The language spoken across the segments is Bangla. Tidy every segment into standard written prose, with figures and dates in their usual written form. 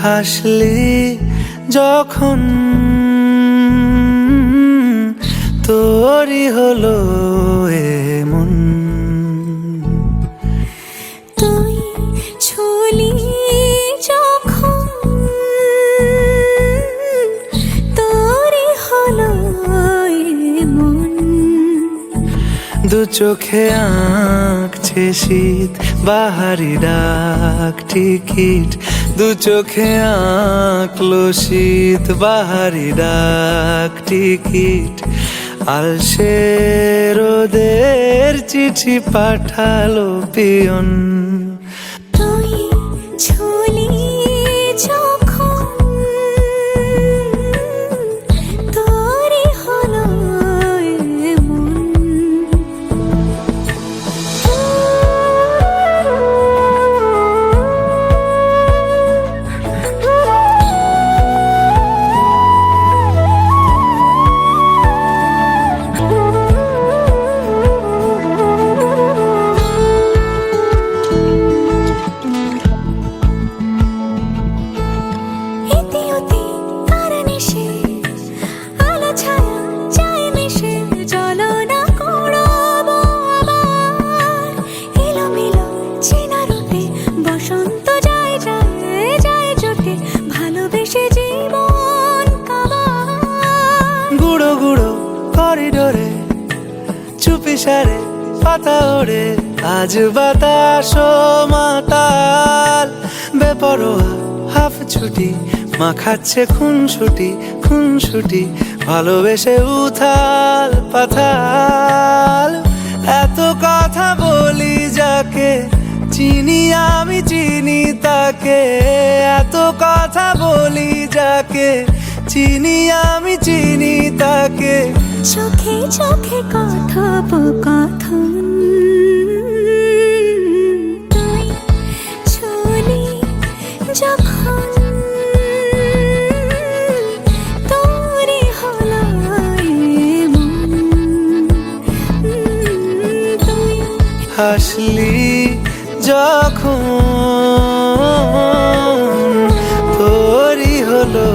হাসলি যখন তোরই হলো এমন। তুই ছুলি যখন তোরই হলো এমন। দু চোখে আঁকছে শীত বাহারি ডাক টিকিট, দু চোখে আঁকলো শীত বাহারি ডাক টিকিট। আলসে রোদের চিঠি পাঠালো পিয়ন। তুই ছুলি যখন তোরই হলো এমন। গুঁড়ো গুঁড়ো করিডোরে চুপি সারে পাতা ওড়ে, আজ বাতাস মাতাল বেপরোয়া হাফ ছুটি মাখাচ্ছে খুনসুটি ভালোবেসে উথাল পাথাল। এত কথা বলি যাকে চিনি আমি চিনি তাকে, এত কথা বলি যাকে চিনি আমি চিনি তাকে। চোখে চোখে কথোপকথন, তুই ছুলি যখন তোরই হলো এমন। তুই হাসলি যখন তোরই হলো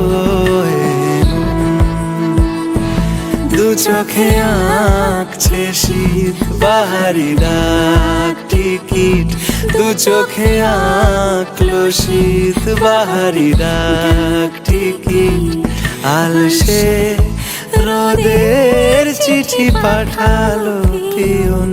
দু চোখে আঁকছে শীত বাহারি ডাক টিকিট, দু চোখে আঁকলো শীত বাহারি ডাক টিকিট। আলসে রোদের চিঠি পাঠালো পিয়ন।